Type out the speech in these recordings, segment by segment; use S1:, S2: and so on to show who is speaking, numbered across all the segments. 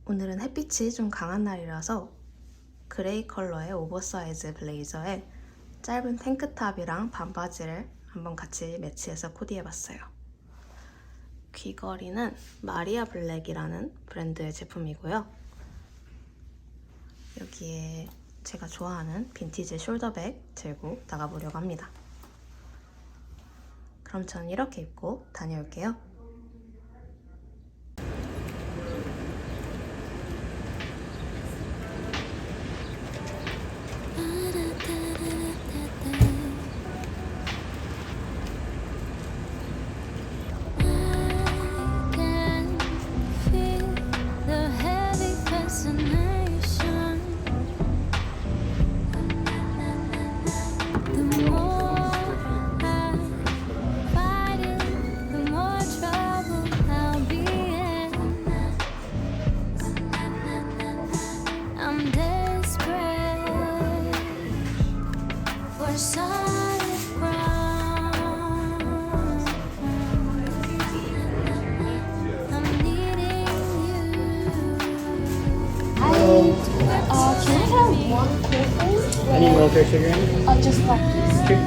S1: 오늘은 햇빛이 좀 강한 날이라서 그레이 컬러의 오버사이즈 블레이저에 짧은 탱크탑이랑 반바지를 한번 같이 매치해서 코디해봤어요. 귀걸이는 마리아 블랙이라는 브랜드의 제품이고요. 여기에 제가 좋아하는 빈티지 숄더백 들고 나가보려고 합니다. 그럼 저는 이렇게 입고 다녀올게요.
S2: Can I have one cold
S3: Any military sugar in it?
S2: just like
S3: Sure.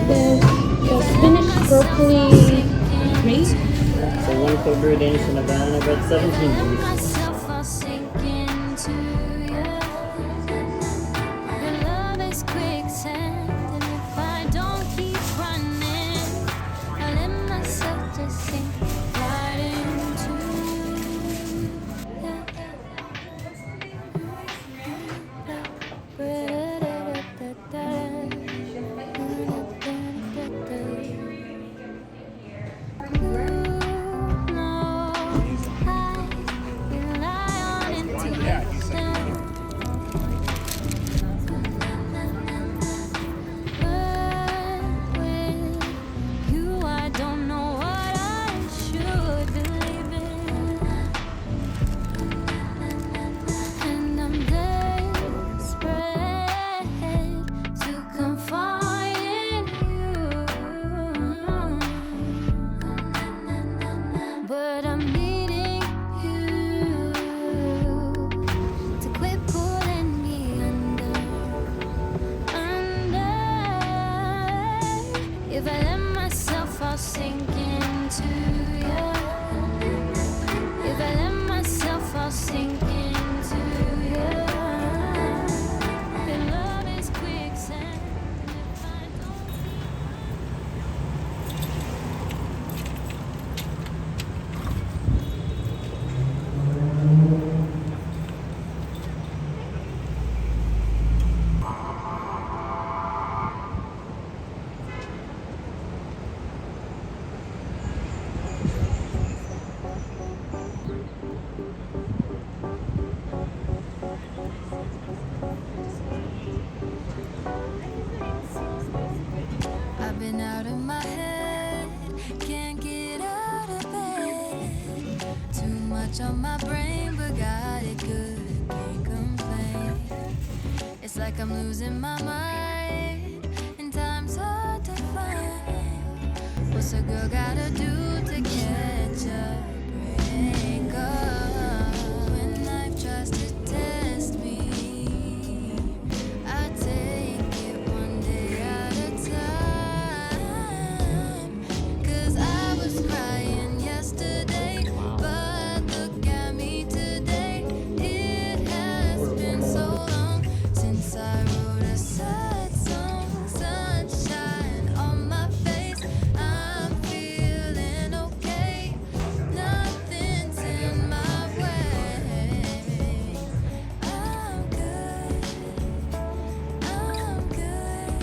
S2: the spinach, broccoli, grape.
S3: So one cold brew Danish and a banana bread, 17 please.
S4: I'll sink into you. If I let myself, I'll sink into you. Your love is quicksand. If I don't. I've been out of my head, can't get out of bed. Too much on my brain, but got it good, can't complain. It's like I'm losing my mind, and time's hard to find. What's a girl gotta do to catch a break up? When life tries to test me, I take it one day at a time. 'Cause I was crying yesterday, but look at me today. It has been so long since I wrote a sad song. Sunshine on my face, I'm feeling okay. Nothing's in my way. I'm good. I'm good.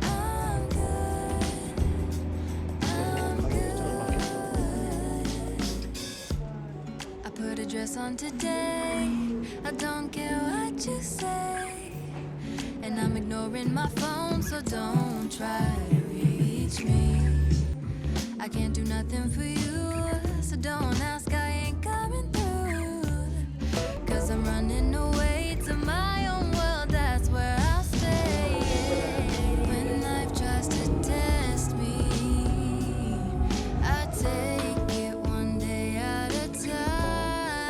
S4: I'm good. I'm good. I put a dress on today. I don't care what you say. And I'm ignoring my phone, so don't try to reach me. I can't do nothing for you, so don't ask, I ain't coming through. 'Cause I'm running away to my own world, that's where I'll stay. When life tries to test me, I take it one day at a time.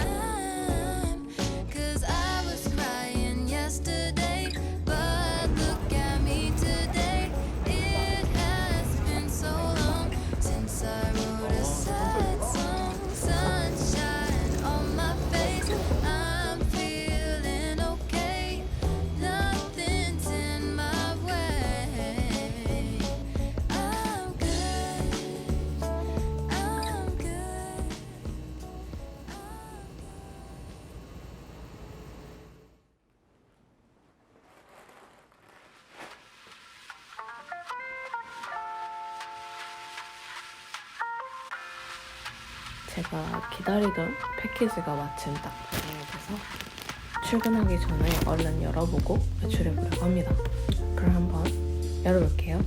S4: 'Cause I was crying yesterday, but look at me today. It has been so long since I wrote a sad song. Sunshine on my face, I'm feeling okay. Nothing's in my way. I'm good. I'm good.
S1: 제가 기다리던 패키지가 마침 딱 도착해서 출근하기 전에 얼른 열어보고 외출해보려고 합니다. 그럼 한번 열어볼게요.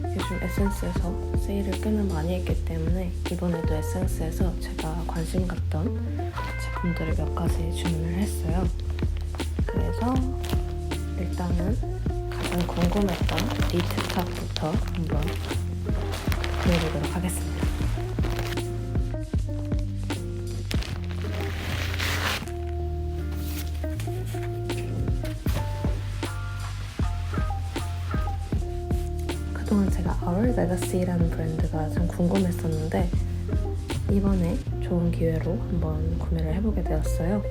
S1: 요즘 에센스에서 세일을 꽤나 많이 했기 때문에 이번에도 에센스에서 제가 관심 갔던 제품들을 몇 가지 주문을 했어요. 그래서 일단은 가장 궁금했던 니트 탑부터 한번 보여보도록 하겠습니다. 그동안 제가 Our Legacy라는 브랜드가 참 궁금했었는데 이번에 좋은 기회로 한번 구매를 해보게 되었어요.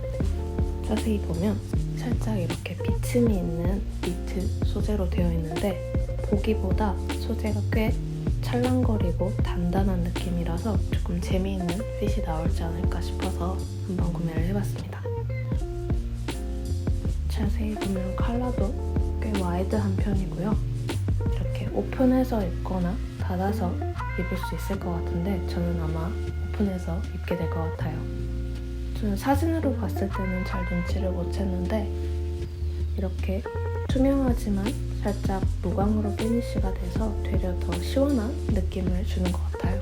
S1: 자세히 보면 살짝 이렇게 비침이 있는 니트 소재로 되어 있는데 보기보다 소재가 꽤 찰랑거리고 단단한 느낌이라서 조금 재미있는 핏이 나올지 않을까 싶어서 한번 구매를 해봤습니다. 자세히 보면 컬러도 꽤 와이드한 편이고요. 이렇게 오픈해서 입거나 닫아서 입을 수 있을 것 같은데 저는 아마 오픈해서 입게 될 것 같아요. 저는 사진으로 봤을 때는 잘 눈치를 못 챘는데 이렇게 투명하지만 살짝 무광으로 피니쉬가 돼서 되려 더 시원한 느낌을 주는 것 같아요.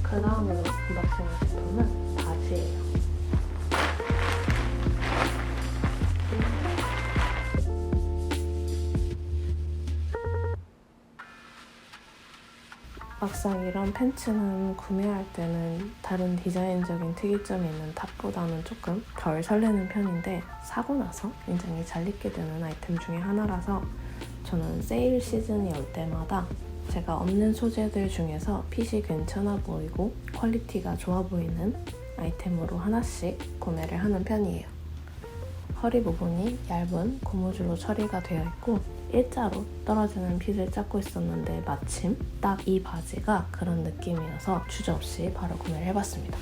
S1: 그 다음으로 언박싱할 제품은 바지예요. 막상 이런 팬츠는 구매할 때는 다른 디자인적인 특이점이 있는 탑보다는 조금 덜 설레는 편인데 사고 나서 굉장히 잘 입게 되는 아이템 중에 하나라서 저는 세일 시즌이 올 때마다 제가 없는 소재들 중에서 핏이 괜찮아 보이고 퀄리티가 좋아 보이는 아이템으로 하나씩 구매를 하는 편이에요. 허리 부분이 얇은 고무줄로 처리가 되어 있고 일자로 떨어지는 핏을 찾고 있었는데 마침 딱 이 바지가 그런 느낌이어서 주저없이 바로 구매를 해봤습니다.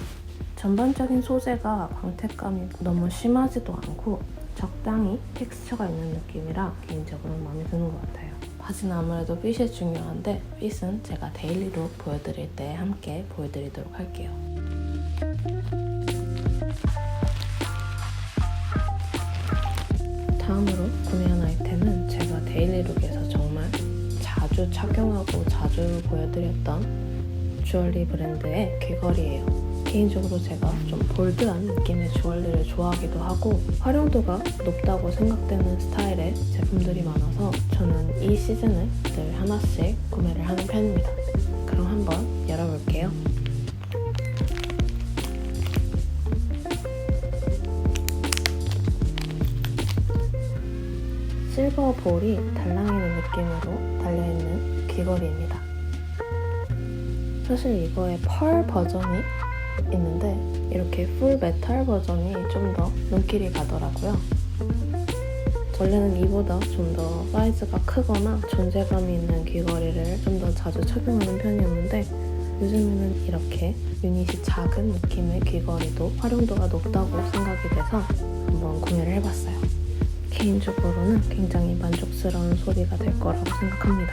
S1: 전반적인 소재가 광택감이 너무 심하지도 않고 적당히 텍스처가 있는 느낌이라 개인적으로 마음에 드는 것 같아요. 바지는 아무래도 핏이 중요한데 핏은 제가 데일리룩 보여드릴 때 함께 보여드리도록 할게요. 다음으로 구매한 아이템은 제가 데일리룩에서 정말 자주 착용하고 자주 보여드렸던 주얼리 브랜드의 귀걸이에요. 개인적으로 제가 좀 볼드한 느낌의 주얼리를 좋아하기도 하고 활용도가 높다고 생각되는 스타일의 제품들이 많아서 저는 이 시즌을 늘 하나씩 구매를 하는 편입니다. 그럼 한번 열어볼게요. 실버 볼이 달랑이는 느낌으로 달려있는 귀걸이입니다. 사실 이거에 펄 버전이 있는데 이렇게 풀 메탈 버전이 좀 더 눈길이 가더라고요. 원래는 이보다 좀 더 사이즈가 크거나 존재감이 있는 귀걸이를 좀 더 자주 착용하는 편이었는데 요즘에는 이렇게 유닛이 작은 느낌의 귀걸이도 활용도가 높다고 생각이 돼서 한번 구매를 해봤어요. 개인적으로는 굉장히 만족스러운 소리가 될 거라고 생각합니다.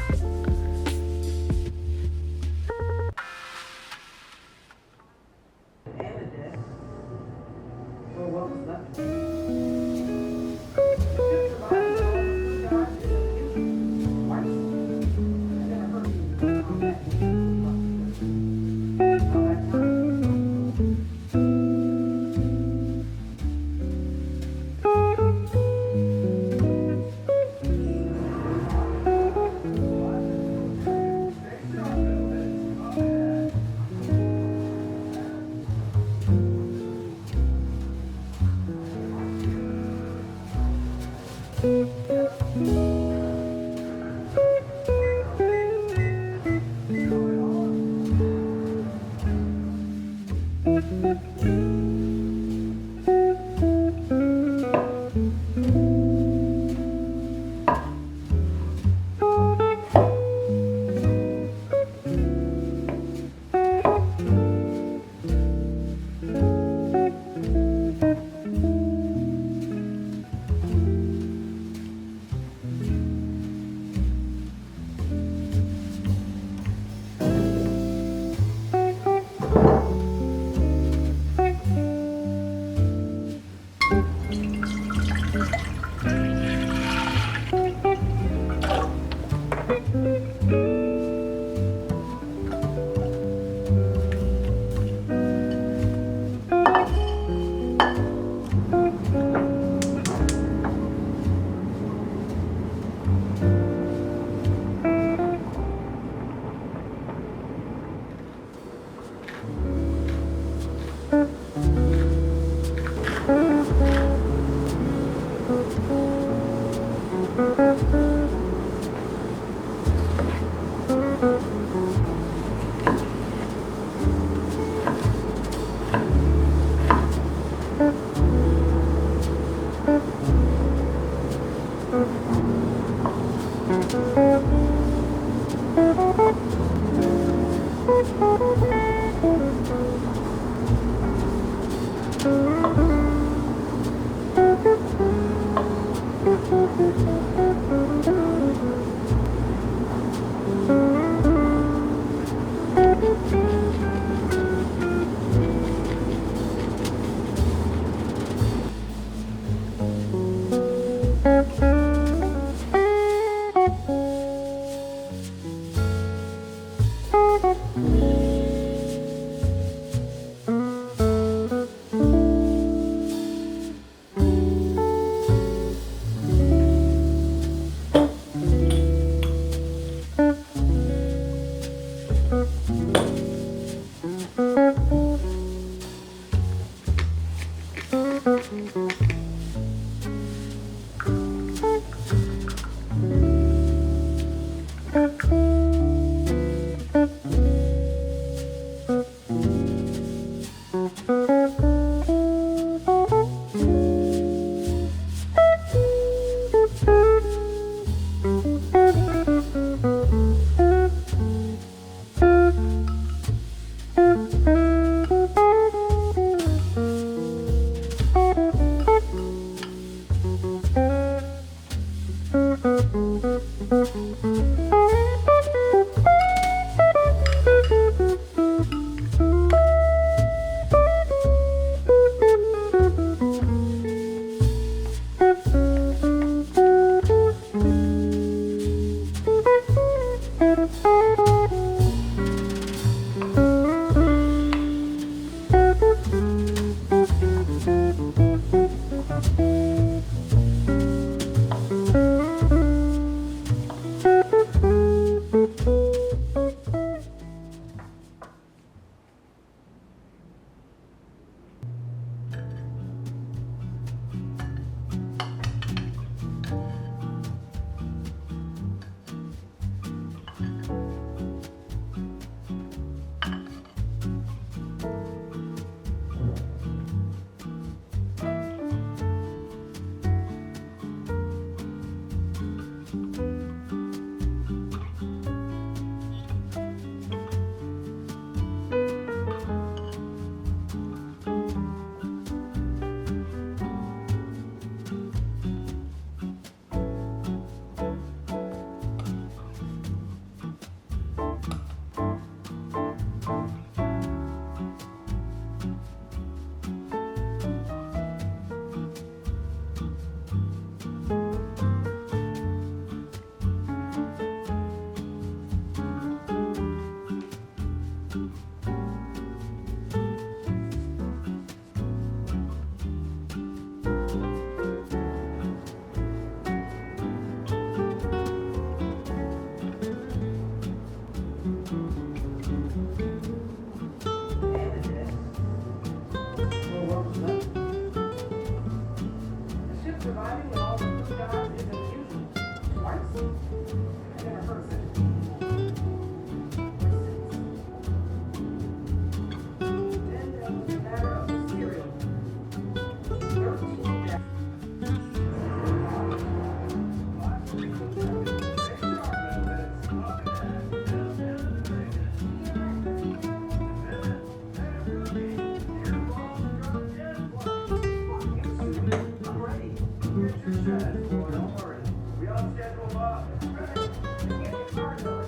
S5: Don't worry. We all schedule up. Ready? Get your card over.